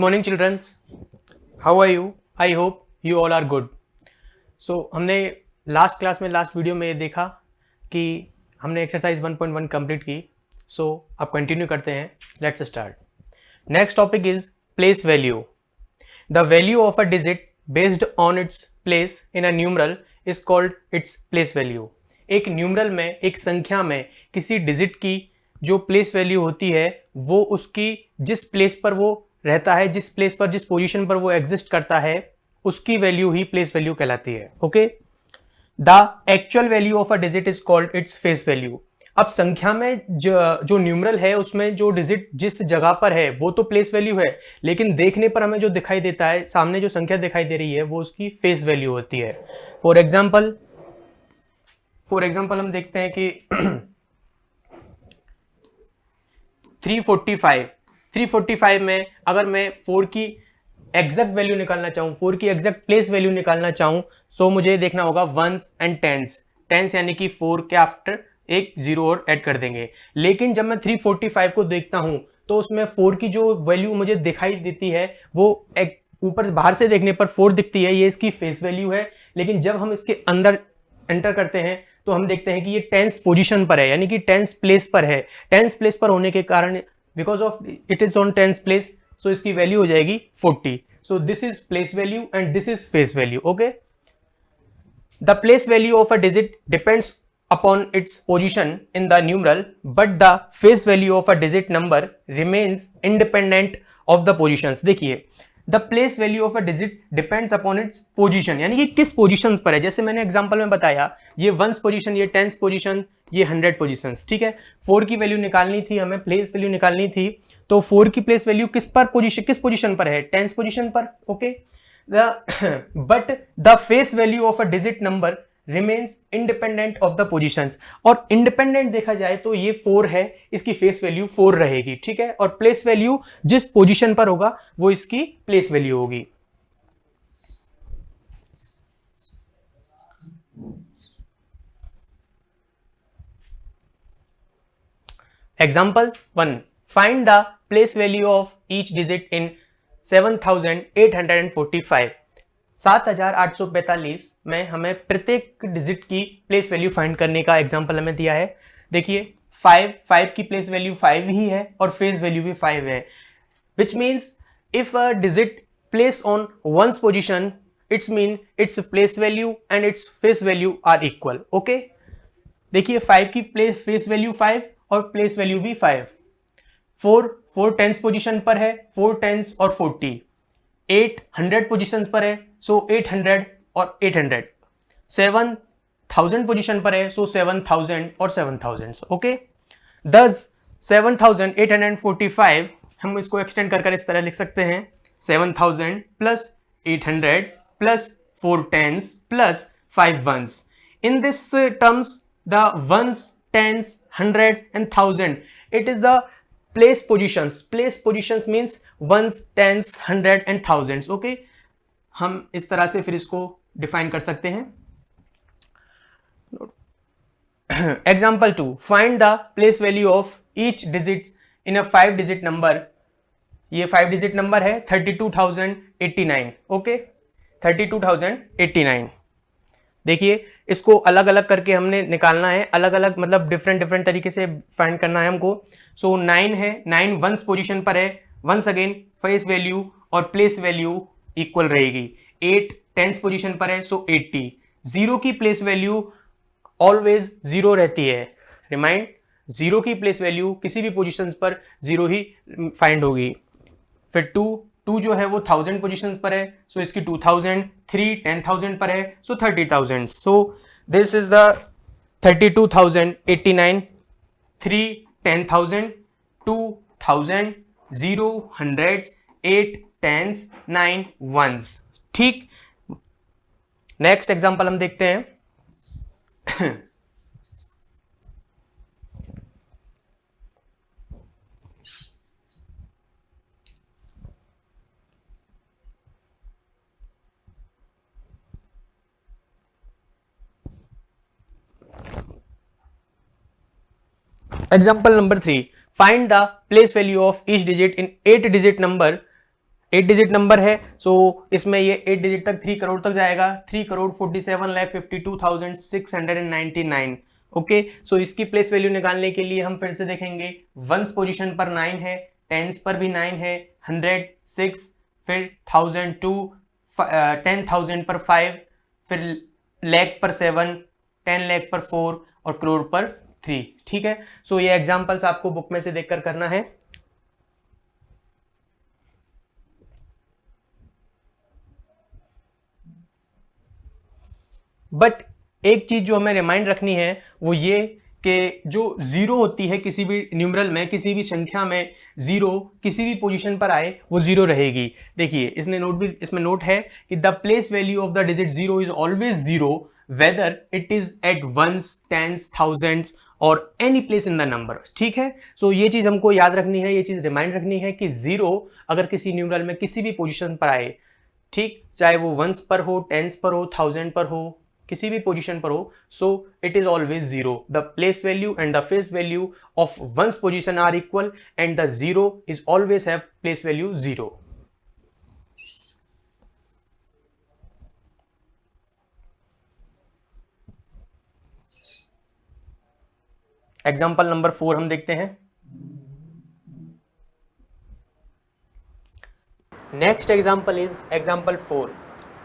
morning children. How are you? I hope you all are good. So हमने last class में last video में ये देखा कि हमने एक्सरसाइज 1.1 कंप्लीट की. सो अब कंटिन्यू करते हैं. Let's start. Next topic is place value. The value of a digit based on its place in a numeral is called its place value. एक न्यूमरल में, एक संख्या में किसी डिजिट की जो प्लेस वैल्यू होती है वो उसकी जिस प्लेस पर वो रहता है, जिस प्लेस पर, जिस पोजीशन पर वो एग्जिस्ट करता है, उसकी वैल्यू ही प्लेस वैल्यू कहलाती है. Okay. The actual value of a digit is called its face value. अब संख्या में जो न्यूमरल है उसमें जो डिजिट जिस जगह पर है वो तो प्लेस वैल्यू है, लेकिन देखने पर हमें जो दिखाई देता है, सामने जो संख्या दिखाई दे रही है वो उसकी फेस वैल्यू होती है. फॉर एग्जाम्पल हम देखते हैं कि 345 में अगर मैं 4 की एग्जैक्ट वैल्यू निकालना चाहूं, 4 की एग्जैक्ट प्लेस वैल्यू निकालना चाहूं, तो मुझे देखना होगा वंस एंड टेंस यानी कि 4 के आफ्टर एक जीरो और ऐड कर देंगे. लेकिन जब मैं 345 को देखता हूं तो उसमें 4 की जो वैल्यू मुझे दिखाई देती है वो ऊपर बाहर से देखने पर 4 दिखती है, ये इसकी फेस वैल्यू है. लेकिन जब हम इसके अंदर एंटर करते हैं तो हम देखते हैं कि ये टेंस पोजीशन पर है, यानी कि टेंस प्लेस पर है. टेंस प्लेस पर होने के कारण, because of it is on tens place, so इसकी वैल्यू हो जाएगी 40. So this is place value and this is face value. Okay. The place value of a digit depends upon its position in the numeral, but the face value of a digit number remains independent of the positions. देखिए, the place value of a digit depends upon its position, यानी कि किस positions पर है. जैसे मैंने example में बताया, ये वंस पोजीशन, ये टेंस पोजीशन, ये 100 पोजीशंस. ठीक है. 4 की वैल्यू निकालनी थी, हमें प्लेस वैल्यू निकालनी थी, तो 4 की प्लेस वैल्यू किस पोजीशन पर है? टेंस पोजीशन पर. Okay. But the face value of a digit number remains independent of the positions. और इंडिपेंडेंट देखा जाए तो ये 4 है, इसकी फेस वैल्यू 4 रहेगी. ठीक है. और प्लेस वैल्यू जिस पोजीशन पर होगा वो इसकी प्लेस वैल्यू होगी. Example 1. Find the place value of each digit in 7845. 7845 में हमें प्रत्येक डिजिट की प्लेस वैल्यू फाइंड करने का एग्जांपल हमें दिया है. देखिए, 5 की प्लेस वैल्यू 5 ही है और फेस वैल्यू भी 5 है, which means if a digit place on ones position, it's mean its place value and its face value are equal. Okay. देखिए, 5 की फेस वैल्यू 5 और प्लेस वैल्यू भी 5. 4 टेंस पोजिशन पर है, 4 टेंस और 40. 8 100 पोजिशन पर है, सो 800 और 800. 7000 पोजिशन पर है, सो 7000 और 7000. ओके. दस 7845 हम इसको एक्सटेंड कर इस तरह लिख सकते हैं, 7000 plus 800 plus 4 tens plus 5 ones. In this terms the ones, tens, 100 and 1000, it is the place positions. Place positions means ones, tens, 100 and thousands. Okay. हम इस तरह से फिर इसको डिफाइन कर सकते हैं. Example 2. Find the place value of each digit in a 5 digit number. ये 5 डिजिट नंबर है 32,089. ओके. 32,089. देखिए, इसको अलग अलग करके हमने निकालना है, अलग अलग मतलब डिफरेंट तरीके से फाइंड करना है हमको. सो 9 है, 9 वंस पोजीशन पर है, वंस अगेन फेस वैल्यू और प्लेस वैल्यू इक्वल रहेगी. 8 टेंस पोजीशन पर है, सो 80. 0 की प्लेस वैल्यू ऑलवेज 0 रहती है. रिमाइंड, 0 की प्लेस वैल्यू किसी भी पोजीशन पर 0 ही फाइंड होगी. फिर 2 जो है वो 1000 पोजीशंस पर है, सो इसकी 2000. 3 10,000 पर है, सो 30,000. सो this is the 32,089. 3 10,000, 2,000, 0 hundreds, 8 tens, 9 ones. ठीक. नेक्स्ट एग्जांपल हम देखते हैं. Example number 3. Find the place value of each digit in 8 digit number 8 digit number है, सो इसमें ये 8 डिजिट तक 3 करोड़ तक जाएगा, 3,47,52,699। ओके, सो इसकी प्लेस वैल्यू निकालने के लिए हम फिर से देखेंगे, वंस पोजीशन पर 9 है, टेंस पर भी 9 है, 100 6, फिर 1000 2, 10,000 पर 5, फिर लाख पर 7, 10 लाख पर 4 और करोड़ पर 3। ठीक है, सो ये एग्जांपल्स आपको बुक में से देखकर करना है। बट एक चीज जो हमें रिमाइंड रखनी है वो ये कि जो जीरो होती है किसी भी न्यूमरल में, किसी भी संख्या में, जीरो किसी भी पोजीशन पर आए वो जीरो रहेगी। देखिए इसमें नोट है कि the place value of the digit zero is always zero whether it is at ones, tens, thousands और any place in the number. ठीक है, सो ये चीज हमको याद रखनी है, ये चीज रिमाइंड रखनी है कि जीरो अगर किसी न्यूमरल में किसी भी पोजीशन पर आए, ठीक, चाहे वो वंस पर हो, टेंस पर हो, थाउजेंड पर हो, किसी भी पोजीशन पर हो, so it is always zero. The place value and the face value of ones position are equal and the zero is always have place value zero. Example number 4 हम देखते हैं। Next example is example 4।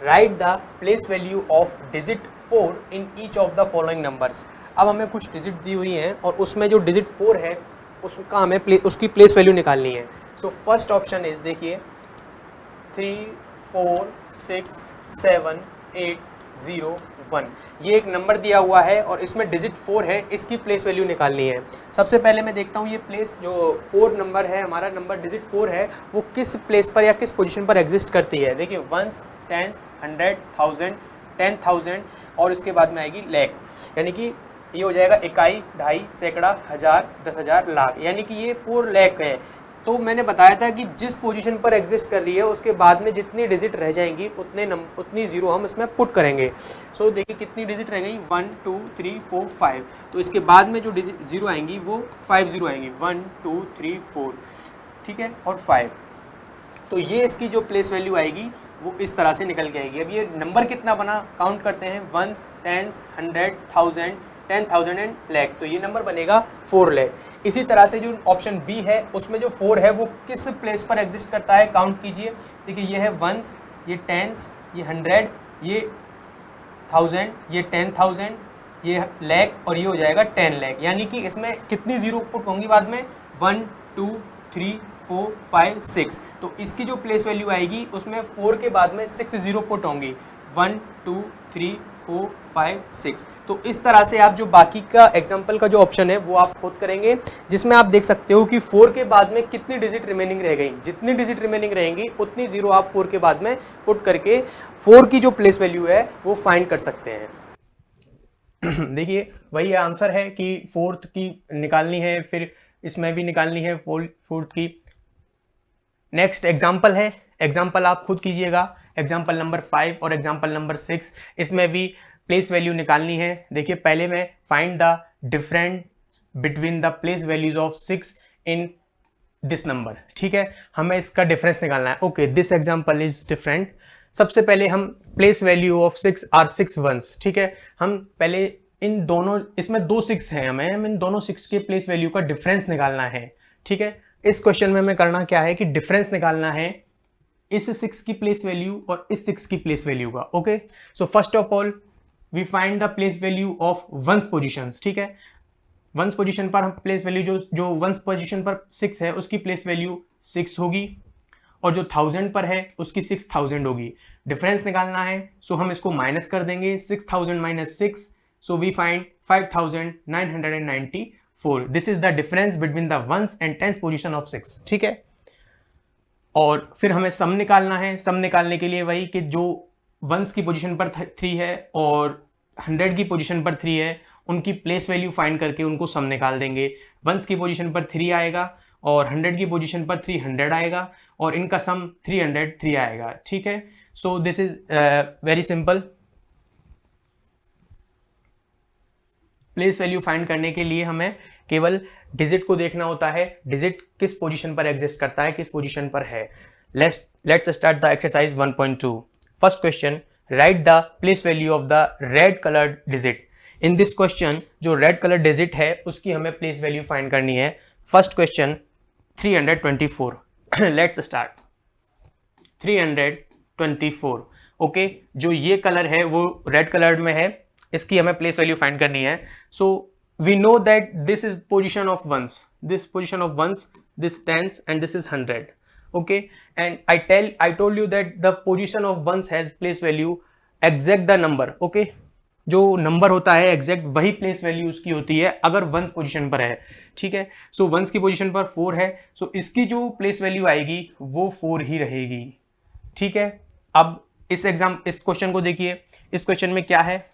Write the place value of digit 4 in each of the following numbers. अब हमें कुछ digit दी हुई हैं और उसमें जो डिजिट 4 है उसका हमें उसकी प्लेस वैल्यू निकालनी है। सो फर्स्ट ऑप्शन इज, देखिए 3 4 6 7 8 0 1, ये एक नंबर दिया हुआ है और इसमें डिजिट 4 है, इसकी प्लेस वैल्यू निकालनी है। सबसे पहले मैं देखता हूँ ये प्लेस जो 4 नंबर है, हमारा नंबर डिजिट 4 है, वो किस प्लेस पर या किस पोजीशन पर एग्जिस्ट करती है। देखिए वंस, टेंस, 100, 1000, 10,000 और इसके बाद में आएगी लाख, यानी कि ये हो जाएगा इकाई, दहाई, सैकड़ा, हजार, 10,000, लाख, यानी कि ये 4 लाख है। तो मैंने बताया था कि जिस पोजीशन पर एग्जिस्ट कर रही है उसके बाद में जितनी डिजिट रह जाएंगी उतनी जीरो हम इसमें पुट करेंगे। सो देखिए कितनी डिजिट रह गई, 1 2 3 4 5, तो इसके बाद में जो डिजिट जीरो आएंगी वो 5 जीरो आएंगी, 1 2 3 4, ठीक है, और 5। तो ये इसकी जो प्लेस वैल्यू आएगी वो इस तरह से निकल के आएगी। अब ये नंबर कितना बना, काउंट करते हैं, वंस, टेंस, 100, 1000, 10,000 एंड लाख, तो ये नंबर बनेगा 4 लाख। इसी तरह से जो ऑप्शन बी है उसमें जो 4 है वो किस प्लेस पर एग्जिस्ट करता है, काउंट कीजिए। देखिए ये है वंस, ये टेंस, ये 100, ये 1000, ये 10,000, ये लाख और ये हो जाएगा 10 लाख, यानी कि इसमें कितनी जीरो पुट होंगी बाद में, 1 2 3 4 5 6, तो इसकी जो प्लेस वैल्यू आएगी उसमें 4 के बाद में 6 जीरो पुट होंगी, 1 2 3 4 5 6। तो इस तरह से आप जो बाकी का एग्जाम्पल का जो ऑप्शन है वो आप खुद करेंगे, जिसमें आप देख सकते हो कि 4 के बाद में कितनी डिजिट रिमेनिंग रह गई, जितनी डिजिट रिमेनिंग रहेंगी उतनी जीरो आप 4 के बाद में पुट करके 4 की जो प्लेस वैल्यू है वो फाइंड कर सकते हैं। देखिए वही आंसर है कि 4th की निकालनी है, फिर इसमें भी निकालनी है 4th की। नेक्स्ट एग्जाम्पल है, एग्जाम्पल आप खुद कीजिएगा, एग्जाम्पल नंबर 5 और एग्जाम्पल नंबर 6, इसमें भी प्लेस वैल्यू निकालनी है। देखिए पहले मैं find the difference between the place values of 6 in this number, ठीक है, हमें इसका डिफरेंस निकालना है। Okay, this example is different. सबसे पहले हम place value of 6 are 6 ones, ठीक है, हम पहले इन दोनों, इसमें 2 6 हैं, हमें इन दोनों 6 के प्लेस वैल्यू का डिफरेंस निकालना है। ठीक है, इस क्वेश्चन में हमें करना क्या है कि डिफरेंस निकालना है इस 6 की प्लेस वैल्यू और इस 6 की प्लेस वैल्यू का। Okay, so first of all we find the place value of ones positions, ठीक है, वंस पोजीशन पर हम प्लेस वैल्यू जो वंस पोजीशन पर 6 है उसकी प्लेस वैल्यू 6 होगी और जो 1000 पर है उसकी 6000 होगी। डिफरेंस निकालना है, सो हम इसको माइनस कर देंगे, 6000 minus 6, so we find 5994। This is the difference between the ones and tens position of 6, ठीक है। और फिर हमें सम निकालना है, सम निकालने के लिए वही कि जो वंस की पोजीशन पर 3 है और 100 की पोजीशन पर 3 है उनकी प्लेस वैल्यू फाइंड करके उनको सम निकाल देंगे। वंस की पोजीशन पर 3 आएगा और 100 की पोजीशन पर 300 आएगा और इनका सम 303 आएगा, ठीक है। So this is very simple. Place value find करने के लिए हमें केवल डिजिट को देखना होता है, डिजिट किस पोजीशन पर एग्जिस्ट करता है, किस पोजीशन पर है। Let's start the exercise 1.2. First question, write the place value of the red colored digit. In this question जो red colored digit है उसकी हमें place value find करनी है. First question 324. Let's start. 324. Okay, जो ये कलर है वो रेड कलर में है, इसकी हमें प्लेस वैल्यू फाइंड करनी है. So we know that this is position of ones, this position of ones, this tens and this is 100. Okay, and I told you that the position of ones has place value exact the number. Okay, जो number होता है exact वही place value उसकी होती है अगर once position पर है. ठीक है, सो वंस की पोजीशन पर 4 है, सो इसकी जो प्लेस वैल्यू आएगी वो 4 ही रहेगी. ठीक है, अब इस क्वेश्चन को देखिए. इस क्वेश्चन में क्या है,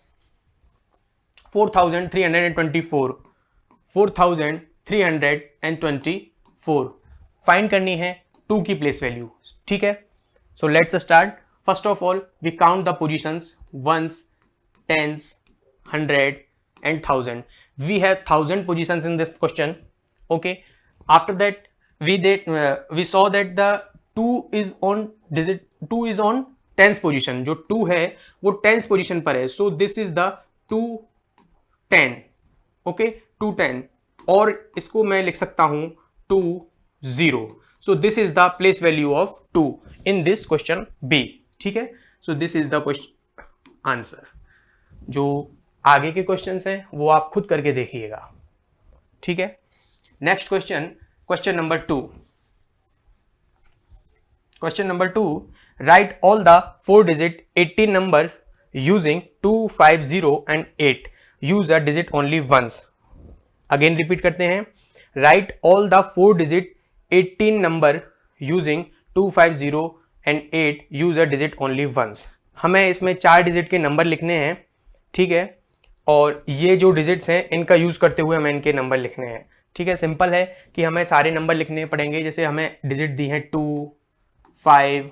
4324 4324 फाइंड करनी है 2 की प्लेस वैल्यू. ठीक है, so let's start. First of all we count the positions, ones, tens, 100 and 1000. We have 1000 positions in this question. Okay, after that we saw that the 2 is on digit, 2 is on tens position. जो 2 है वो tens position पर है, so this is the 210. okay, 210, और इसको मैं लिख सकता हूं 20. so this is the place value of 2 in this question B. ठीक है, so this is the question answer. जो आगे के क्वेश्चंस हैं वो आप खुद करके देखिएगा. ठीक है, next question, question number 2. Question number 2, write all the 4 digit 18 number using 2, 5, 0 and 8. Use a digit only once. Again repeat करते हैं, write all the 4 digit 18 number using 2, 5, 0 and 8. Use a digit only once. हमें इसमें 4 digit के number लिखने हैं. ठीक है, और ये जो डिजिट्स हैं इनका यूज करते हुए हमें इनके नंबर लिखने हैं. ठीक है, सिंपल है कि हमें सारे नंबर लिखने पड़ेंगे. जैसे हमें डिजिट दी हैं 2, 5,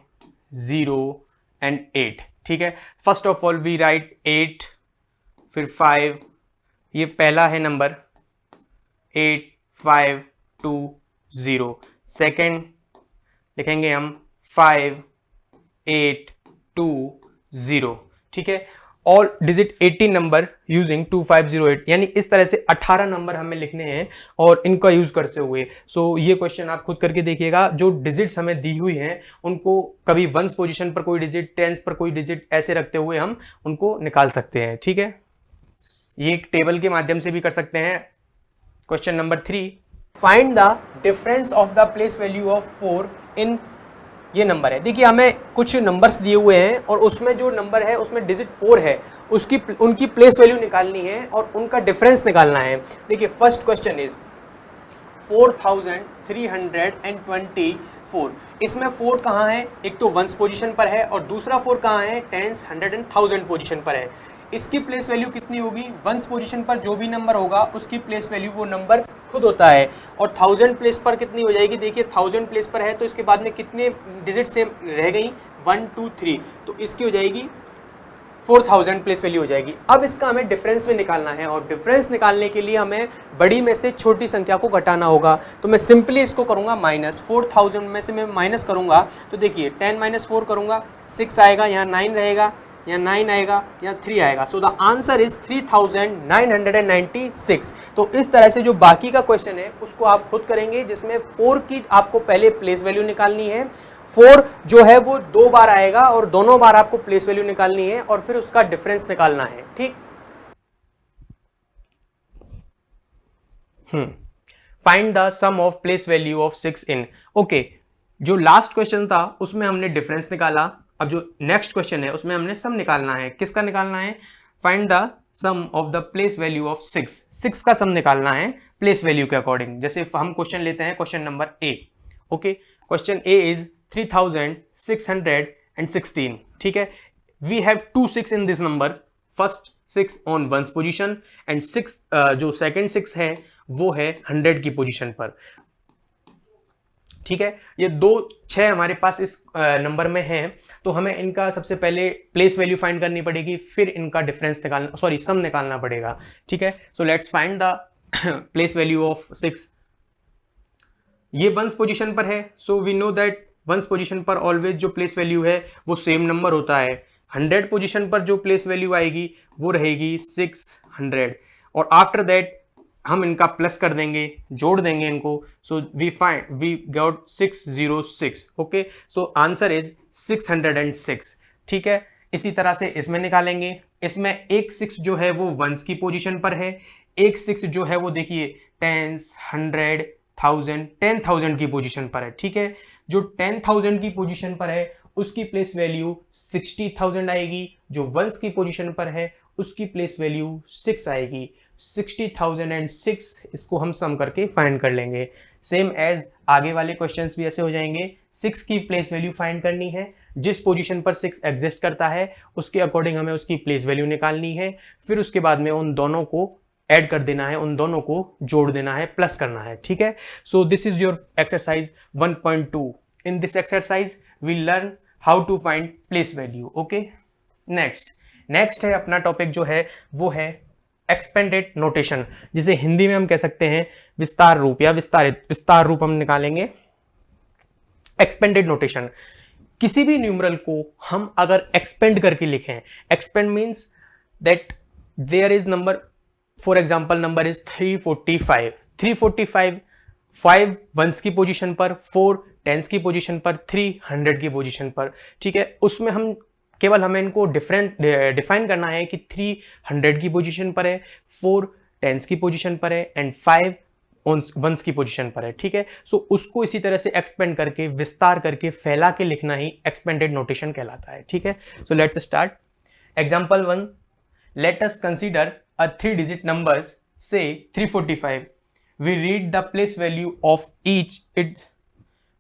0 and 8. ठीक है, first of all we write 8, फिर 5, ये पहला है नंबर 8, 5, 2, 0. सेकेंड लिखेंगे हम 5, 8, 2, 0. ठीक है, ऑल डिजिट 18 नंबर यूजिंग 2, 5, 0, 8. यानी इस तरह से 18 नंबर हमें लिखने हैं और इनका यूज करते हुए. सो ये क्वेश्चन आप खुद करके देखिएगा. जो डिजिट्स हमें दी हुई हैं उनको कभी वंस पोजीशन पर कोई डिजिट, टेंस पर कोई डिजिट, ऐसे रखते हुए हम उनको निकाल सकते हैं. ठीक है, ये एक टेबल के माध्यम से भी कर सकते हैं. Question number 3, find the difference of the place value of 4 इन, ये नंबर है. देखिए हमें कुछ नंबर्स दिए हुए हैं और उसमें जो नंबर है उसमें डिजिट 4 है, उनकी प्लेस वैल्यू निकालनी है और उनका डिफरेंस निकालना है. देखिए फर्स्ट क्वेश्चन इज 4324. इसमें 4 कहाँ है, एक तो वंस पोजीशन पर है और दूसरा 4 कहाँ है, टेंस, 100 and 1000 पोजीशन पर है. इसकी प्लेस वैल्यू कितनी होगी, वंस पोजीशन पर जो भी नंबर होगा उसकी प्लेस वैल्यू वो नंबर खुद होता है. और 1000 प्लेस पर कितनी हो जाएगी, देखिए 1000 प्लेस पर है तो इसके बाद में कितने डिजिट से रह गई, 1, 2, 3, तो इसकी हो जाएगी 4000 प्लेस वैल्यू हो जाएगी. अब इसका हमें डिफरेंस में निकालना है और डिफरेंस निकालने के लिए हमें बड़ी में से छोटी संख्या को घटाना होगा. तो मैं सिंपली इसको करूंगा माइनस. 4000 में से मैं माइनस करूंगा तो देखिए 10 - 4 करूंगा, 6 आएगा, यहाँ 9 रहेगा, यहाँ 9 आएगा, यहाँ 3 आएगा. So the answer is 3996. तो इस तरह से जो बाकी का क्वेश्चन है उसको आप खुद करेंगे, जिसमें 4 की आपको पहले प्लेस वैल्यू निकालनी है. 4 जो है वो 2 बार आएगा और दोनों बार आपको प्लेस वैल्यू निकालनी है और फिर उसका डिफरेंस निकालना है. ठीक, find the sum of place value of 6 in. Okay, जो लास्ट क्वेश्चन था उसमें हमने डिफरेंस निकाला. अब जो नेक्स्ट क्वेश्चन है उसमें हमने सम निकालना है. किसका निकालना है, find the sum of the place value of 6. 6 का सम निकालना है प्लेस वैल्यू के अकॉर्डिंग. जैसे हम क्वेश्चन लेते हैं question number A. Okay, question A is 3616. ठीक है, we have 2 6 in this number. First 6 on ones position and 6 जो सेकंड 6 है वो है 100 की पोजीशन पर. ठीक है, ये 2 6 हमारे पास इस नंबर में है, तो हमें इनका सबसे पहले प्लेस वैल्यू फाइंड करनी पड़ेगी, फिर इनका डिफरेंस निकालना, सॉरी सम निकालना पड़ेगा. ठीक है, so let's find the place value of 6. ये वंस पोजीशन पर है, so we know that ones position पर ऑलवेज जो प्लेस वैल्यू है वो सेम नंबर होता है। 100 पोजीशन पर जो प्लेस वैल्यू आएगी वो रहेगी 600, और आफ्टर दैट हम इनका प्लस कर देंगे, जोड़ देंगे इनको। So we got 606। Okay, so answer is 606। ठीक है, इसी तरह से इसमें निकालेंगे। इसमें एक 6 जो है वो वंस की पोजीशन पर है, एक 6 जो है वो देखिए टेंस, 100, 1000, 10,000 की पोजीशन पर है। ठीक है, जो 10,000 की पोजीशन पर है उसकी प्लेस वैल्यू 60,000 आएगी, जो वंस की पोजीशन पर है उसकी प्लेस वैल्यू 6 आएगी। 60,006 इसको हम सम करके फाइंड कर लेंगे। सेम एज आगे वाले क्वेश्चंस भी ऐसे हो जाएंगे। 6 की प्लेस वैल्यू फाइंड करनी है, जिस पोजीशन पर 6 एग्जिस्ट करता है उसके अकॉर्डिंग हमें उसकी प्लेस वैल्यू निकालनी है, फिर उसके बाद में उन दोनों को ऐड कर देना है, उन दोनों को जोड़ देना है, प्लस करना है। ठीक है, so this is your exercise 1.2। In this exercise we learn how to find place value. Okay, next है अपना टॉपिक जो है वो है एक्सपेंडेड नोटेशन, जिसे हिंदी में हम कह सकते हैं विस्तार रूप या विस्तार रूप हम निकालेंगे। एक्सपेंडेड नोटेशन, किसी भी न्यूमरल को हम अगर एक्सपेंड करके लिखें, expand means that there is number, for example number is 345। 345 5 ones की पोजीशन पर, 4 टेंस की पोजीशन पर, 3 100 की पोजीशन पर। ठीक है, उसमें हम केवल हमें इनको डिफाइन करना है कि 3 100 की पोजीशन पर है, 4 टेंस की पोजीशन पर है एंड 5 वंस की पोजीशन पर है। ठीक है, सो उसको इसी तरह से एक्सपेंड करके, विस्तार करके, फैला के लिखना ही एक्सपेंडेड नोटेशन कहलाता है। ठीक है, so let's start. Example 1, let us consider a 3-digit numbers, say 345. We read the place value of each its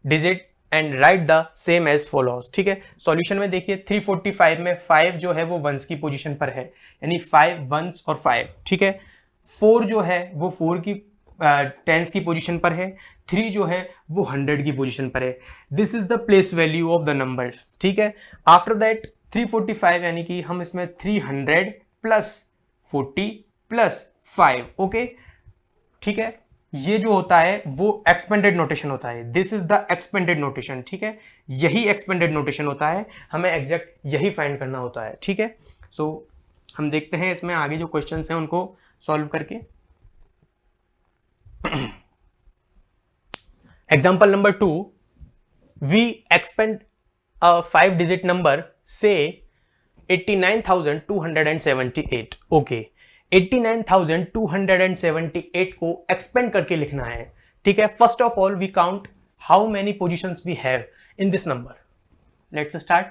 digit and write the same as follows. ठीक है, सॉल्यूशन में देखिए 345 में 5 जो है वो वंस की पोजीशन पर है, यानी 5 वंस और 5। ठीक है, 4 जो है वो 4 की टेंस की पोजीशन पर है, 3 जो है वो 100 की पोजीशन पर है। This is the place value of the numbers. ठीक है, आफ्टर दैट 345 यानी कि हम इसमें 300 प्लस 40 प्लस 5। ओके, ठीक है, ये जो होता है वो एक्सपेंडेड नोटेशन होता है। This is the expanded notation. ठीक है, यही एक्सपेंडेड नोटेशन होता है, हमें एग्जैक्ट यही फाइंड करना होता है। ठीक है, सो हम देखते हैं इसमें आगे जो क्वेश्चंस हैं उनको सॉल्व करके। Example number 2, we expand a 5-digit number से 89,278। ओके, 89,278 को एक्सपेंड करके लिखना है। ठीक है, first of all we count how many positions we have in this number. Let's start.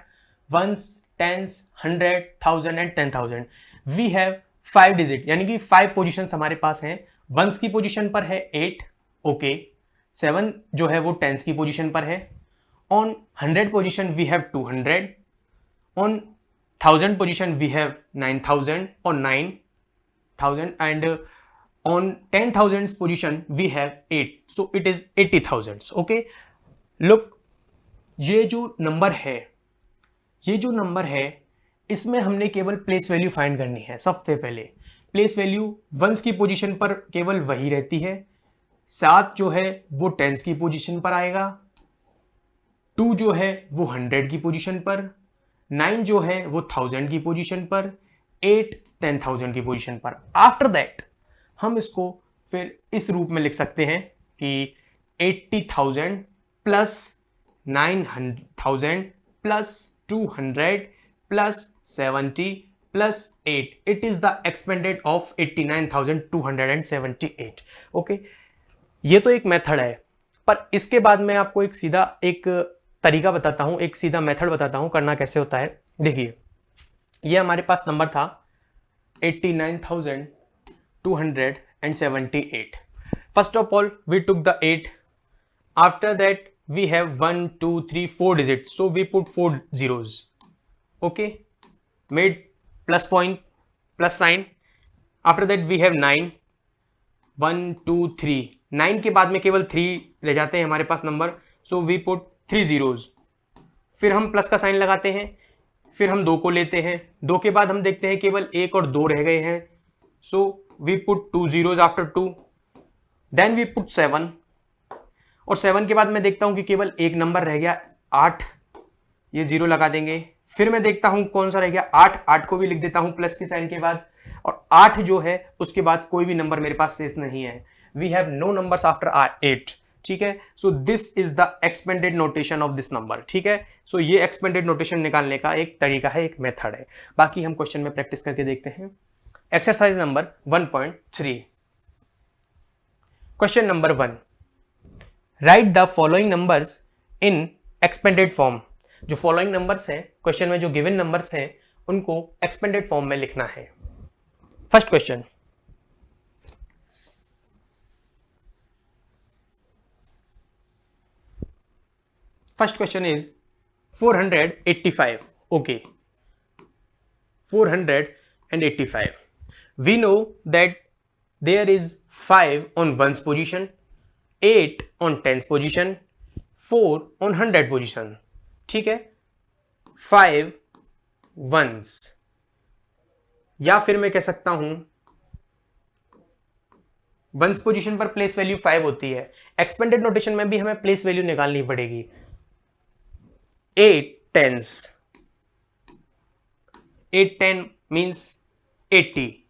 Ones, tens, 100, 1000 and 10,000। We have 5 digit, यानी कि 5 पोजीशंस हमारे पास हैं। वंस की पोजीशन पर है 8। ओके, 7 जो है वो टेंस की पोजीशन पर है। On 100 position we have 200। On 1000 position we have 9,000 or 9,000, and on 10,000 position we have 8, so it is 80,000. Okay, look, ये जो नंबर है इसमें हमने केवल प्लेस वैल्यू फाइंड करनी है। सबसे पहले प्लेस वैल्यू वंस की पोजीशन पर केवल वही रहती है, 7 जो है वो टेंस की पोजीशन पर आएगा, 2 जो है वो 100 की पोजीशन पर, 9 जो है वो 1000 की पोजीशन पर, 8 10,000 की पोजीशन पर। आफ्टर दैट हम इसको फिर इस रूप में लिख सकते हैं कि 80,000 plus 9,000 plus 200 plus 70 plus 8, it is the expanded of 89,278। Okay, ये तो एक मेथड है, पर इसके बाद मैं आपको एक तरीका बताता हूं, एक सीधा मेथड बताता हूं करना कैसे होता है। देखिए, ये हमारे पास नंबर था 89,278। First of all we took the 8, after that we have 1 2 3 4 digit, so we put 4 zeros. Okay, made plus point, plus sign. After that we have 9, 1 2 3, 9 के बाद में केवल 3 रह जाते हैं हमारे पास number, so we put 3 zeros। फिर हम प्लस का साइन लगाते हैं, फिर हम 2 को लेते हैं, 2 के बाद हम देखते हैं केवल 1 और 2 रह गए हैं, so we put 2 zeros after 2, then we put 7, और 7 के बाद मैं देखता हूं कि केवल एक नंबर रह गया 8, ये 0 लगा देंगे। फिर मैं देखता हूं कौन सा रह गया, 8 को भी लिख देता हूं प्लस के साइन के बाद, और 8 जो है उसके बाद कोई भी नंबर मेरे पास शेष नहीं है। We have no numbers after 8, ठीक है। So this is the expanded notation of this number, ठीक है। सो ये एक्सपेंडेड नोटेशन निकालने का एक तरीका है, एक मेथड है। बाकी हम क्वेश्चन में प्रैक्टिस करके देखते हैं। Exercise number 1.3, question number 1, right the following numbers in expanded form. जो फॉलोइंग नंबर्स हैं क्वेश्चन में, जो गिवन नंबर्स हैं उनको एक्सपेंडेड फॉर्म में लिखना है। First question, first question is 485. Okay, 485. We know that there is 5 on ones position, 8 on tens position, 4 on 100 position, ठीक है। 5 ones, या फिर मैं कह सकता हूं वंस पोजीशन पर प्लेस वैल्यू 5 होती है। एक्सपेंडेड नोटेशन में भी हमें प्लेस वैल्यू निकालनी पड़ेगी। 8 tens, 8 10 means 80,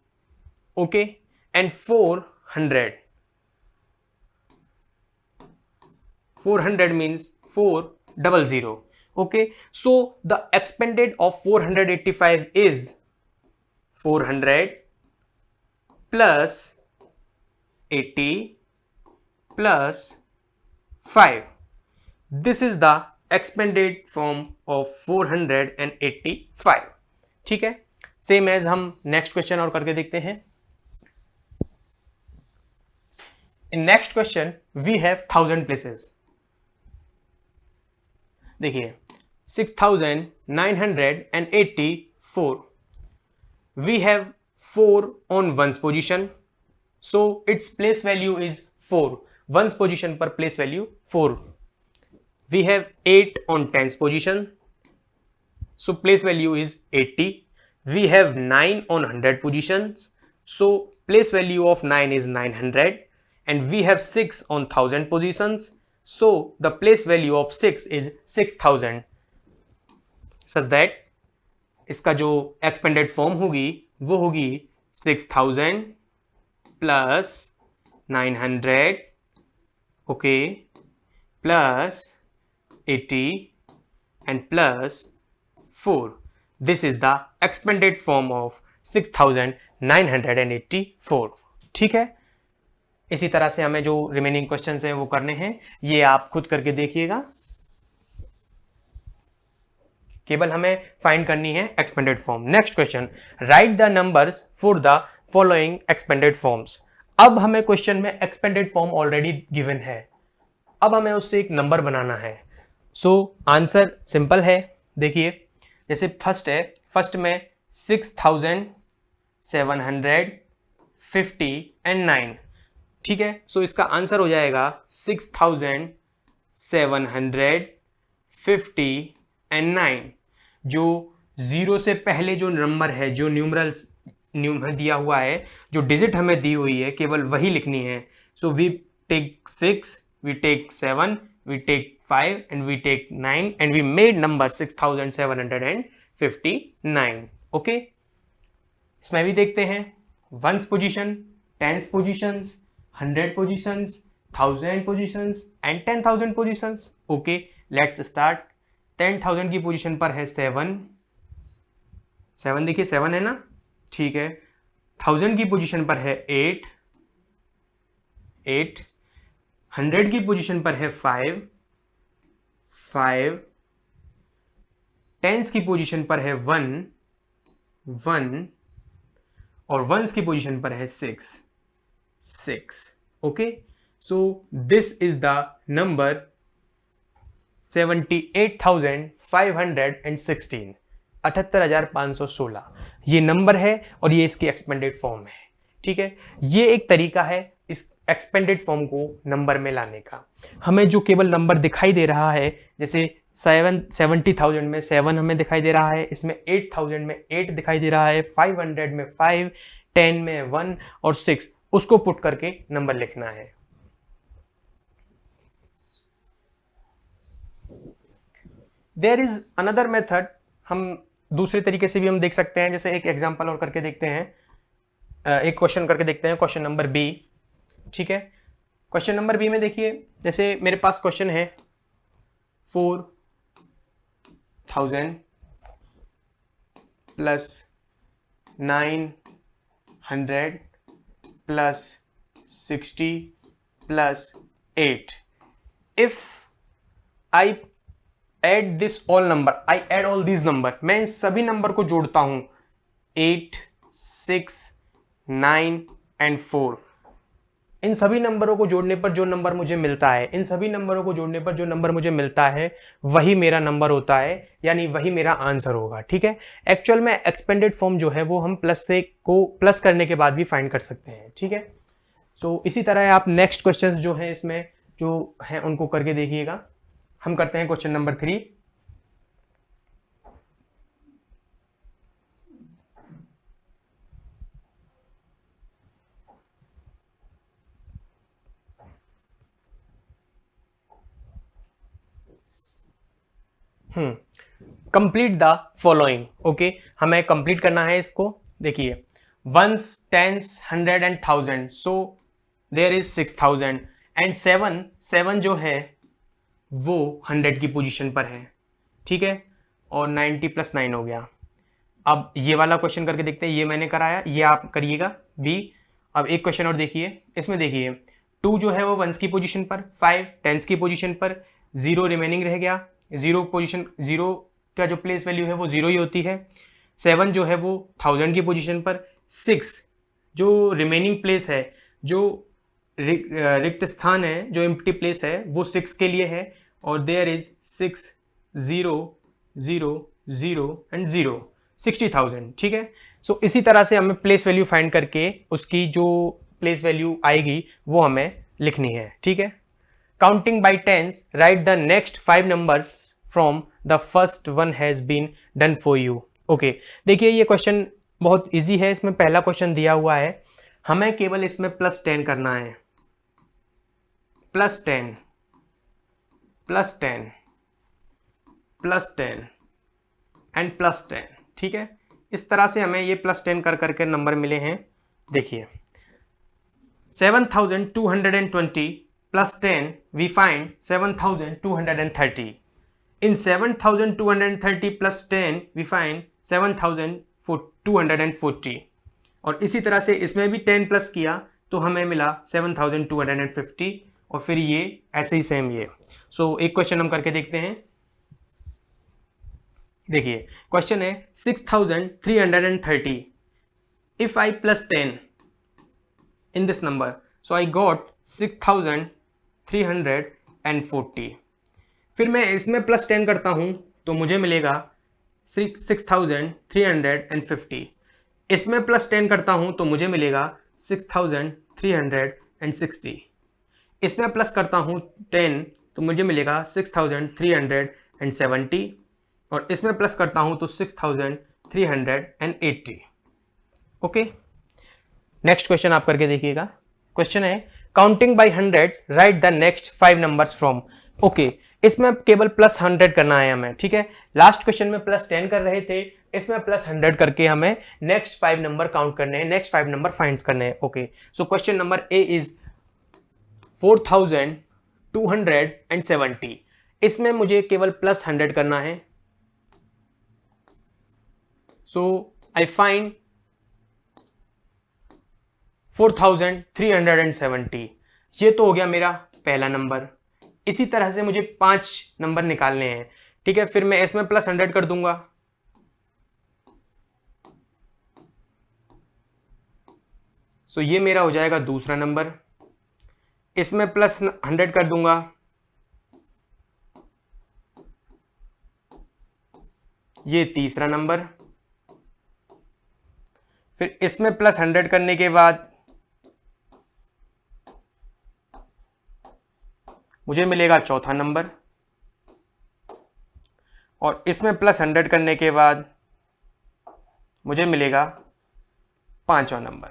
okay, and 400 means 400, okay. So the expended of 485 is 400 plus 80 plus 5. This is the expanded form of 485, ठीक है। सेम एज हम नेक्स्ट क्वेश्चन और करके देखते हैं। In next question we have 1000 places. देखिए 6984, we have 4 on ones position, so it's place value is 4। Ones position पर place value 4। We have 8 on tens position, so place value is 80. We have 9 on 100 positions, so place value of 9 is 900, and we have 6 on 1000 positions, so the place value of 6 is 6000, such that इसका जो expanded form होगी वो होगी 6000 plus 900, okay, plus 80 and plus 4. This is the expanded form of 6984, ठीक है। इसी तरह से हमें जो रिमेनिंग क्वेश्चंस हैं वो करने हैं, ये आप खुद करके देखिएगा। केवल हमें फाइंड करनी है expanded form. Next question, right the numbers for the following expanded forms. अब हमें क्वेश्चन में एक्सपेंडेड फॉर्म ऑलरेडी गिवन है, अब हमें उससे एक नंबर बनाना है। सो आंसर सिंपल है। देखिए जैसे फर्स्ट में 6750 एंड 9, ठीक है। सो इसका आंसर हो जाएगा 6750 एंड 9। जो 0 से पहले जो नंबर है, जो न्यूमरल्स दिया हुआ है, जो डिजिट हमें दी हुई है, केवल वही लिखनी है। So we take 6, we take 7, we take 5 and we take 9 and we made number 6759, okay। इसमें भी देखते हैं ones position, tens positions, 100 positions, 1000 positions and 10,000 positions, okay. Let's start. 10,000 की पोजीशन पर है 7, देखिए 7 है ना, ठीक है। 1000 की पोजीशन पर है 8, 100 की पोजीशन पर है 5, टेंस की पोजीशन पर है 1, और वंस की पोजीशन पर है 6, okay. So this is the number 78,516, 78,516 ये नंबर है और ये इसकी एक्सपेंडेड फॉर्म है, ठीक है। ये एक तरीका है इस एक्सपेंडेड फॉर्म को नंबर में लाने का। हमें जो केवल नंबर दिखाई दे रहा है, जैसे 70,000 में 7 हमें दिखाई दे रहा है, इसमें 8,000 में 8 दिखाई दे रहा है, 500 में 5, 10 में 1 और 6, उसको पुट करके नंबर लिखना है। देयर इज अनदर मेथड, हम दूसरे तरीके से भी हम देख सकते हैं। जैसे एक एग्जांपल और करके देखते हैं, एक क्वेश्चन करके देखते हैं, क्वेश्चन नंबर बी। ठीक है, क्वेश्चन नंबर बी में देखिए, जैसे मेरे पास क्वेश्चन है 4000 plus 900 plus 60 plus 8। If I add this all number, I add all this number, मैं इन सभी नंबर को जोड़ता हूं, 8, 6, 9 एंड 4। इन सभी नंबरों को जोड़ने पर जो नंबर मुझे मिलता है, इन सभी नंबरों को जोड़ने पर जो नंबर मुझे मिलता है वही मेरा नंबर होता है, यानी वही मेरा आंसर होगा। ठीक है, एक्चुअल में एक्सपेंडेड फॉर्म जो है वो हम प्लस से को प्लस करने के बाद भी फाइंड कर सकते हैं। ठीक है, सो इसी तरह आप नेक्स्ट क्वेश्चंस जो हैं इसमें जो हैं उनको करके देखिएगा। हम करते हैं question number 3। Complete the following. Okay, हमें कंप्लीट करना है इसको। देखिए, ones, tens, 100 and 1000, so there is 6000 and 7 जो है वो 100 की पोजीशन पर है। ठीक है, और 90 प्लस 9 हो गया। अब ये वाला क्वेश्चन करके देखते हैं, ये मैंने कराया, ये आप करिएगा बी। अब एक क्वेश्चन और देखिए, इसमें देखिए 2 जो है वो वंस की पोजीशन पर, 5 टेंस की पोजीशन पर, 0 रिमेनिंग रह गया। 0 का जो प्लेस वैल्यू है वो 0 ही होती है। 7 जो है वो 1000 की पोजीशन पर। 6 जो रिमेनिंग प्लेस है, जो रिक्त स्थान है, जो एम्प्टी प्लेस है, वो 6 के लिए है। और देयर इज 6, 0, 0, 0 एंड 0, 60,000। ठीक है, सो इसी तरह से हमें प्लेस वैल्यू फाइंड करके उसकी जो प्लेस वैल्यू आएगी वो हमें लिखनी है। ठीक है, counting by tens, write the next 5 numbers from the first one has been done for you. Okay, देखिए ये क्वेश्चन बहुत इजी है। इसमें पहला क्वेश्चन दिया हुआ है, हमें केवल इसमें +10 करना है। +10 +10 +10 एंड +10। ठीक है, इस तरह से हमें ये +10 कर करके नंबर मिले हैं। देखिए 7220 plus 10 we find 7230. In 7230 plus 10 we find 7240। और इसी तरह से इसमें भी 10 प्लस किया तो हमें मिला 7250, और फिर ये ऐसे ही सेम ये। सो एक क्वेश्चन हम करके देखते हैं। देखिए क्वेश्चन है 6330। If I plus 10 in this number, so I got 6340। फिर मैं इसमें +10 करता हूं तो मुझे मिलेगा 6350। इसमें +10 करता हूं तो मुझे मिलेगा 6360। इसमें प्लस करता हूं 10 तो मुझे मिलेगा 6370, और इसमें प्लस करता हूं तो 6380। ओके, नेक्स्ट क्वेश्चन आप करके देखिएगा। क्वेश्चन है counting by hundreds, write the next 5 numbers from. Okay, इसमें केवल +100 करना है हमें। ठीक है, लास्ट क्वेश्चन में +10 कर रहे थे, इसमें +100 करके हमें नेक्स्ट 5 नंबर काउंट करने हैं, नेक्स्ट 5 नंबर फाइंड करने हैं। Okay, so question number A is 4270। इसमें मुझे केवल +100 करना है। सो आई फाइंड 4370। ये तो हो गया मेरा पहला नंबर। इसी तरह से मुझे 5 नंबर निकालने हैं। ठीक है, फिर मैं इसमें +100 कर दूंगा। सो ये मेरा हो जाएगा दूसरा नंबर। इसमें +100 कर दूंगा। ये तीसरा नंबर। फिर इसमें +100 करने के बाद मुझे मिलेगा चौथा नंबर, और इसमें +100 करने के बाद मुझे मिलेगा 5वां नंबर।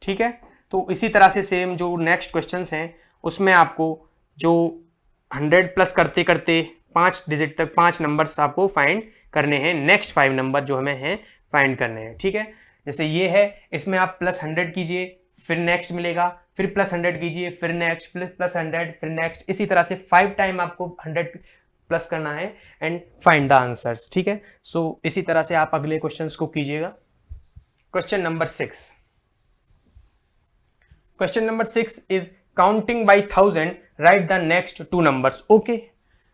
ठीक है, तो इसी तरह से सेम जो नेक्स्ट क्वेश्चंस हैं उसमें आपको जो 100 प्लस करते करते 5 डिजिट तक 5 नंबर्स आपको फाइंड करने हैं, नेक्स्ट 5 नंबर जो हमें हैं फाइंड करने हैं, ठीक है। जैसे ये है, इसमें आप +100 कीजिए, फिर नेक्स्ट मिलेगा, फिर +100 कीजिए, फिर नेक्स्ट, फिर +100, फिर नेक्स्ट, इसी तरह से 5 टाइम आपको 100 प्लस करना है एंड फाइंड द आंसर्स, ठीक है। सो इसी तरह से आप अगले क्वेश्चंस को कीजिएगा। Question number 6, question number 6 is counting by 1000 write the next 2 numbers. Okay,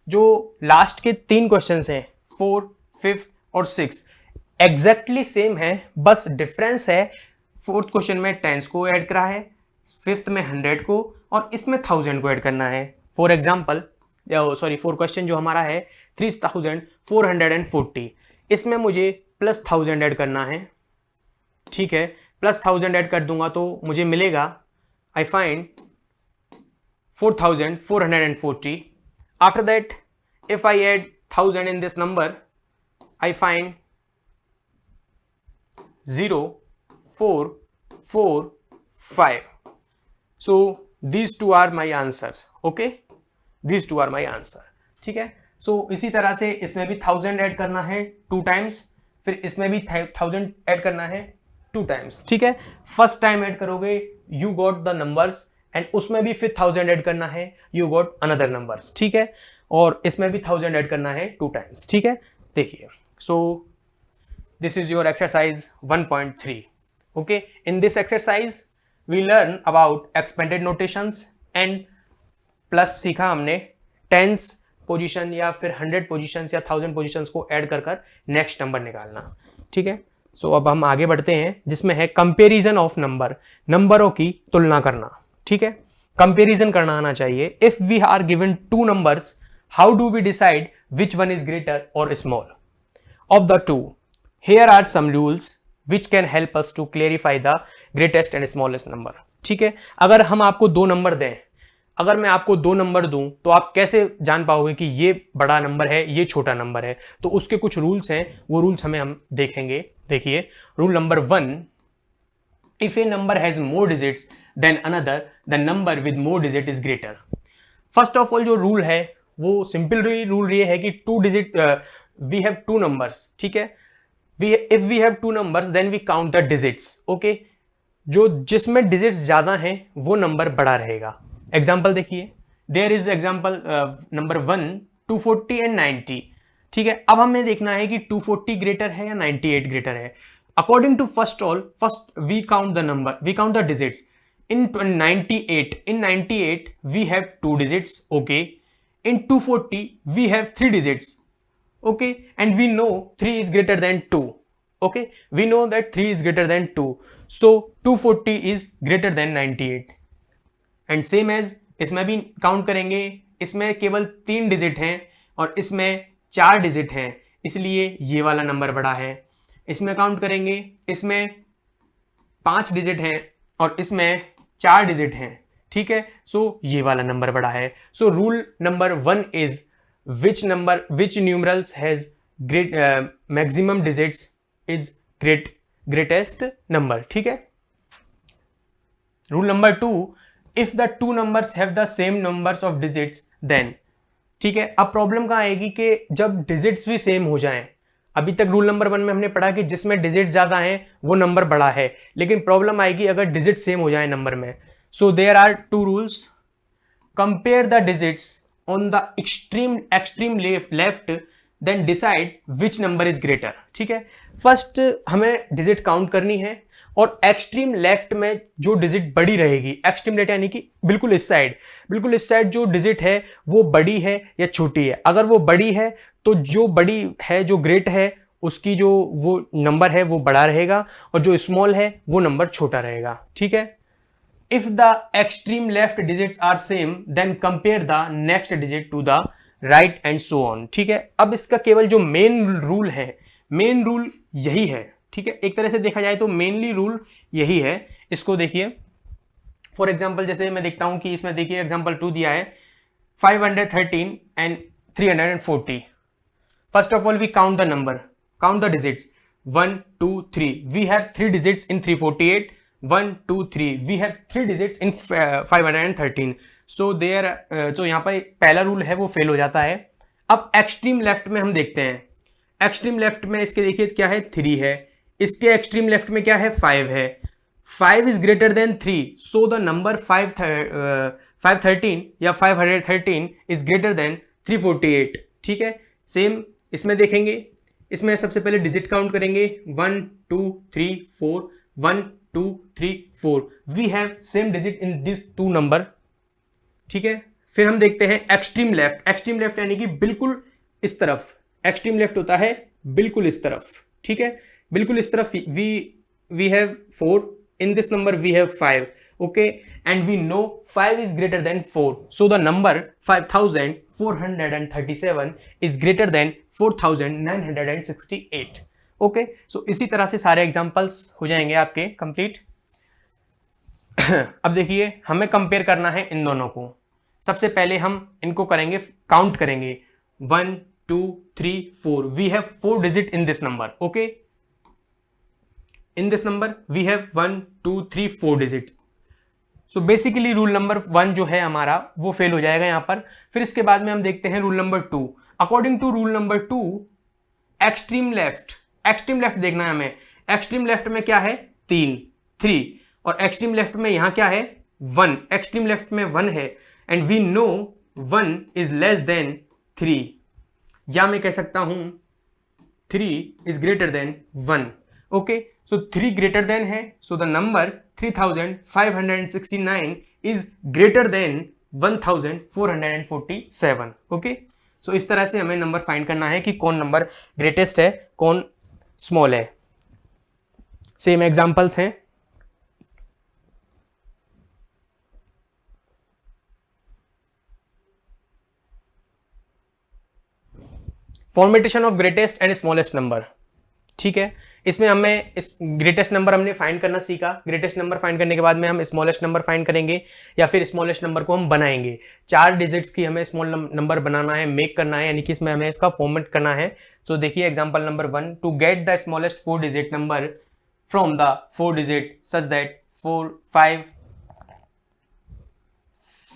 जो लास्ट के 3 क्वेश्चंस हैं 4, 5 और 6 एग्जैक्टली सेम है, बस डिफरेंस है 4th क्वेश्चन में 10 को ऐड करा है, 5th में 100 को और इसमें 1000 को ऐड करना है। फॉर एग्जाम्पल, सॉरी 4 क्वेश्चन जो हमारा है 3440, इसमें मुझे +1000 ऐड करना है, ठीक है। +1000 ऐड कर दूंगा तो मुझे मिलेगा, I find 4440। After that if I add 1000 in this number, I find 0445. So these two are my answers. Okay, these two are my answer. ठीक है। सो इसी तरह से इसमें भी 1000 ऐड करना है 2 टाइम्स, फिर इसमें भी 1000 ऐड करना है 2 टाइम्स, ठीक है। फर्स्ट टाइम ऐड करोगे you got the numbers and उसमें भी फिर 1000 ऐड करना है, यू गॉट अनदर नंबर्स, ठीक है। और इसमें भी 1000 ऐड करना है 2 टाइम्स, ठीक है। देखिए, सो this is your exercise 1.3. okay, in this exercise we learn about expanded notations and plus सीखा हमने tens पोजीशन या फिर 100 पोजीशंस या 1000 पोजीशंस को ऐड कर नेक्स्ट नंबर निकालना, ठीक है। सो अब हम आगे बढ़ते हैं जिसमें है कंपेरिजन ऑफ नंबर, नंबरों की तुलना करना, ठीक है। कंपेरिजन करना आना चाहिए। If we are given 2 numbers, how do we decide which one is greater और small of the 2? Here are some rules which can help us to clarify the greatest and smallest number. ठीक है, अगर हम आपको 2 number दें, अगर मैं आपको 2 नंबर दूं तो आप कैसे जान पाओगे कि ये बड़ा नंबर है, ये छोटा नंबर है? तो उसके कुछ रूल्स हैं, वो रूल्स हम देखेंगे। देखिए, rule number 1, if a number has more digits than another, the number with more digit is greater. First of all जो रूल है वो सिंपल रूल ये है कि 2 डिजिट, वी हैव 2 नंबर्स, ठीक है। if we have 2 numbers then we count the digits. okay, जो जिसमें डिजिट्स ज्यादा हैं वो नंबर बड़ा रहेगा। एग्जाम्पल देखिए, there is example number 1 240 and 90, ठीक है। अब हमें देखना है कि 240 ग्रेटर है या 98 ग्रेटर है। According to first we count the number, we count the digits. in 98 we have 2 digits. okay, in 240 we have 3 digits. okay, and we know 3 is greater than 2. okay, we know that 3 is greater than 2, so 240 is greater than 98. and same as इसमें भी count करेंगे, इसमें केवल 3 digit हैं और इसमें 4 digit हैं, इसलिए ये वाला नंबर बड़ा है। इसमें काउंट करेंगे, इसमें 5 डिजिट हैं और इसमें 4 डिजिट हैं, ठीक है। सो ये वाला नंबर बड़ा है। So rule number 1 is which numerals has maximum digits is greatest number, ठीक है। Rule number 2, if the 2 numbers have the same numbers of digits then, ठीक है। अब प्रॉब्लम कहाँ आएगी कि जब डिजिट्स भी सेम हो जाएं। अभी तक रूल नंबर 1 में हमने पढ़ा कि जिसमें डिजिट्स ज्यादा हैं वो नंबर बड़ा है, लेकिन प्रॉब्लम आएगी अगर डिजिट सेम हो जाए नंबर में। So there are 2 rules, compare the digits on the extreme left then decide which number is greater, ठीक है। फर्स्ट हमें डिजिट काउंट करनी है और एक्सट्रीम लेफ्ट में जो डिजिट बड़ी रहेगी, एक्सट्रीम लेफ्ट यानी कि बिल्कुल इस साइड जो डिजिट है वो बड़ी है या छोटी है। अगर वो बड़ी है तो जो बड़ी है, जो ग्रेट है, उसकी जो वो नंबर है वो बड़ा रहेगा और जो स्मॉल है वो नंबर छोटा रहेगा, ठीक है। If the extreme left digits are same, then compare the next digit to the right and so on, ठीक है। अब इसका केवल जो मेन रूल है, मेन रूल यही है, ठीक है। एक तरह से देखा जाए तो मेनली रूल यही है। इसको देखिए, फॉर एग्जाम्पल जैसे मैं देखता हूं कि इसमें देखिए एग्जाम्पल 2 दिया है 513 and 340। First of all we count the number, count the digits 1 2 3, we have 3 digits in 348, 1 2 3, we have 3 digits in 513. so there, so यहाँ पर पहला रूल है वो फेल हो जाता है। अब एक्सट्रीम लेफ्ट में हम देखते हैं, एक्सट्रीम लेफ्ट में इसके देखिए क्या है 3 है, इसके एक्सट्रीम लेफ्ट में क्या है 5 है, 5 is greater then 3, so the number 513 या 513 इज ग्रेटर देन 348। ठीक है, सेम इसमें देखेंगे, इसमें सबसे पहले डिजिट काउंट करेंगे 1 2 3 4, 1 2 3 4, we have same digit in this two number. ठीक है, फिर हम देखते हैं एक्सट्रीम लेफ्ट, एक्सट्रीम लेफ्ट यानी कि बिल्कुल इस तरफ, एक्सट्रीम लेफ्ट होता है बिल्कुल इस तरफ। ठीक है, बिल्कुल इस तरफ we have 4, in this number we have 5, okay, and we know 5 is greater than 4, so the number 5437 is greater than 4968। Okay, so इसी तरह से सारे एग्जांपल्स हो जाएंगे आपके कंप्लीट। अब देखिए हमें कंपेयर करना है इन दोनों को। सबसे पहले हम इनको करेंगे, काउंट करेंगे 1 2 3 4, we have 4 digit in this number, okay, in this number we have 1 2 3 4 digit. सो बेसिकली रूल नंबर 1 जो है हमारा वो फेल हो जाएगा यहां पर। फिर इसके बाद में हम देखते हैं rule number 2। According to rule number 2, extreme left, extreme left देखना है हमें, एक्सट्रीम लेफ्ट में क्या है 3, और एक्सट्रीम लेफ्ट में यहां क्या है 1, एक्सट्रीम लेफ्ट में 1 है, and we know 1 is less than 3, या मैं कह सकता हूं 3 is greater than 1। Okay, so 3 greater than है, so the number 3569 is greater than 1447। Okay, so इस तरह से हमें नंबर फाइंड करना है कि कौन नंबर ग्रेटेस्ट है, कौन स्मॉल है। सेम एग्जांपल्स हैं। Fermentation of greatest and smallest number. ठीक है, इसमें हमें इस ग्रेटेस्ट नंबर हमने फाइंड करना सीखा। ग्रेटेस्ट नंबर फाइंड करने के बाद में हम स्मॉलेस्ट नंबर फाइंड करेंगे या फिर स्मॉलेस्ट नंबर को हम बनाएंगे। 4 डिजिट्स की हमें स्मॉल नंबर बनाना है, मेक करना है, यानी कि इसमें हमें इसका फॉर्मेट करना है। सो देखिए example number 1, to get the smallest 4 digit number from the 4 digit such that 4 5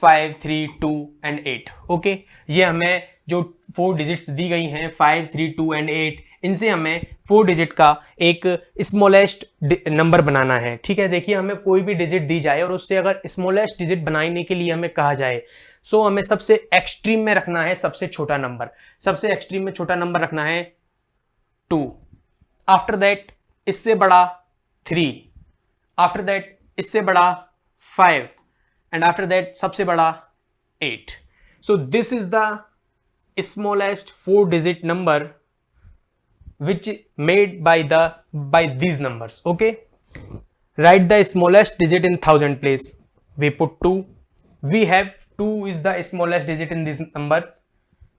5 3 2 and 8। Okay, ये हमें जो 4 डिजिट्स दी गई हैं 5 3 2 एंड 8, इनसे हमें 4 डिजिट का एक स्मॉलेस्ट नंबर बनाना है। ठीक है, देखिए हमें कोई भी डिजिट दी जाए और उससे अगर स्मॉलेस्ट डिजिट बनाने के लिए हमें कहा जाए, सो हमें सबसे एक्सट्रीम में रखना है सबसे छोटा नंबर, सबसे एक्सट्रीम में छोटा नंबर रखना है 2, आफ्टर दैट इससे बड़ा 3, आफ्टर दैट इससे बड़ा 5, एंड आफ्टर दैट सबसे बड़ा 8। सो this is the smallest 4 digit number which made by these numbers. Okay, write the smallest digit in thousand place. We put 2, we have 2 is the smallest digit in these numbers.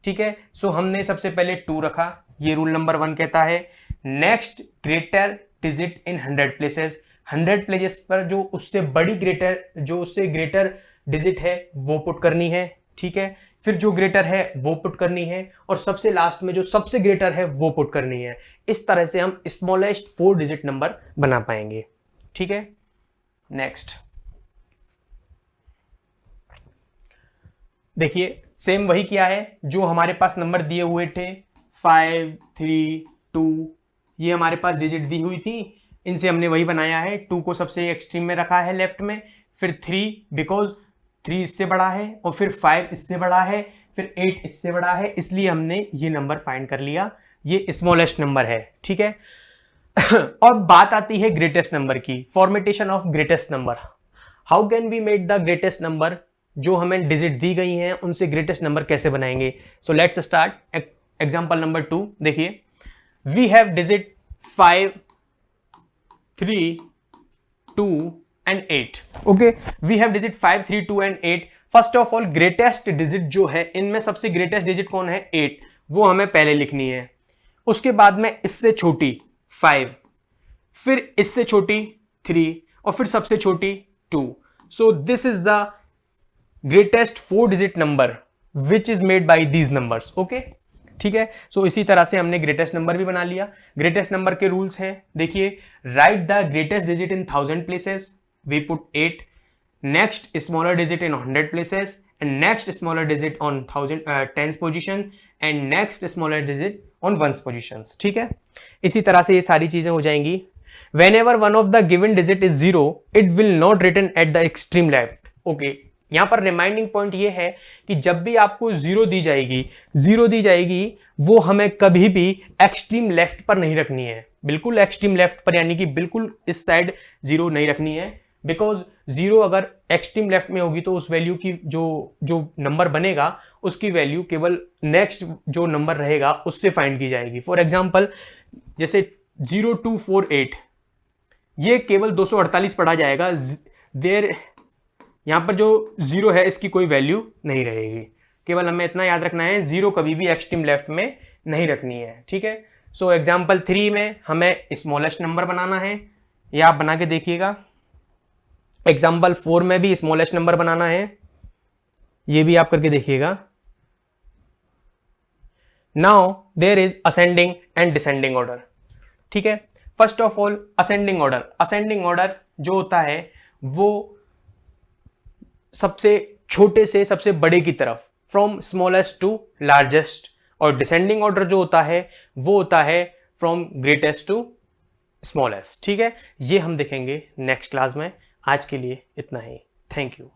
ठीक है, सो हमने सबसे पहले 2 रखा, ये rule number 1 कहता है। Next, greater digit in 100 places, 100 places पर जो उससे बड़ी ग्रेटर डिजिट है वो पुट करनी है। ठीक है, फिर जो ग्रेटर है वो पुट करनी है, और सबसे लास्ट में जो सबसे ग्रेटर है वो पुट करनी है। इस तरह से हम स्मॉलेस्ट 4 डिजिट नंबर बना पाएंगे। ठीक है, नेक्स्ट देखिए सेम वही किया है जो हमारे पास नंबर दिए हुए थे 5 3 2, ये हमारे पास डिजिट दी हुई थी, इनसे हमने वही बनाया है। 2 को सबसे एक्सट्रीम में रखा है लेफ्ट में, फिर 3 बिकॉज 3 इससे बड़ा है, और फिर 5 इससे बड़ा है, फिर 8 इससे बड़ा है, इसलिए हमने ये नंबर फाइंड कर लिया, ये स्मॉलेस्ट नंबर है। ठीक है, और बात आती है ग्रेटेस्ट नंबर की, formation of greatest number. How can we make the greatest number, जो हमें डिजिट दी गई हैं उनसे ग्रेटेस्ट नंबर कैसे बनाएंगे। सो लेट्स स्टार्ट एग्जांपल नंबर 2। देखिए we have digit 5 3 2 and 8. Okay, we have digit 5 3 2 and 8. First of all greatest digit जो है, इनमें सबसे ग्रेटेस्ट डिजिट कौन है 8, वो हमें पहले लिखनी है। उसके बाद में इससे छोटी 5, फिर इससे छोटी 3, और फिर सबसे छोटी 2। सो this is the greatest 4 digit number which is made by these numbers. Okay, ठीक है, सो इसी तरह से हमने ग्रेटेस्ट नंबर भी बना लिया। ग्रेटेस्ट नंबर के रूल्स हैं, देखिए right the greatest digit in 1000 places, we put 8, next smaller digit in 100 places, and next smaller digit on 1000 tens position, and next smallest digit on ones positions. ठीक है, इसी तरह से ये सारी चीजें हो जाएंगी। Whenever one of the given digit is 0, it will not written at the extreme left. Okay, यहां पर रिमाइंडिंग पॉइंट ये है कि जब भी आपको जीरो दी जाएगी वो हमें कभी भी एक्सट्रीम लेफ्ट पर नहीं रखनी है, बिल्कुल एक्सट्रीम लेफ्ट पर, यानी कि बिल्कुल इस साइड जीरो नहीं रखनी है। बिकॉज जीरो अगर एक्सट्रीम लेफ्ट में होगी तो उस वैल्यू की जो नंबर बनेगा उसकी वैल्यू केवल नेक्स्ट जो नंबर रहेगा उससे फाइंड की जाएगी। फॉर एग्जाम्पल जैसे 0248 ये केवल 248 पढ़ा जाएगा, देर यहां पर जो जीरो है इसकी कोई वैल्यू नहीं रहेगी। केवल हमें इतना याद रखना है, जीरो कभी भी एक्सट्रीम लेफ्ट में नहीं रखनी है। ठीक है, सो एग्जाम्पल 3 में हमें स्मॉलेस्ट नंबर बनाना है, ये आप बना के देखिएगा। एग्जाम्पल 4 में भी स्मॉलेस्ट नंबर बनाना है, ये भी आप करके देखिएगा। Now there is ascending and descending order. ठीक है, first of all ascending order जो होता है वो सबसे छोटे से सबसे बड़े की तरफ, फ्रॉम स्मॉलेस्ट टू लार्जेस्ट, और डिसेंडिंग ऑर्डर जो होता है वो होता है फ्रॉम ग्रेटेस्ट टू स्मॉलेस्ट। ठीक है, ये हम देखेंगे नेक्स्ट क्लास में। आज के लिए इतना ही, थैंक यू।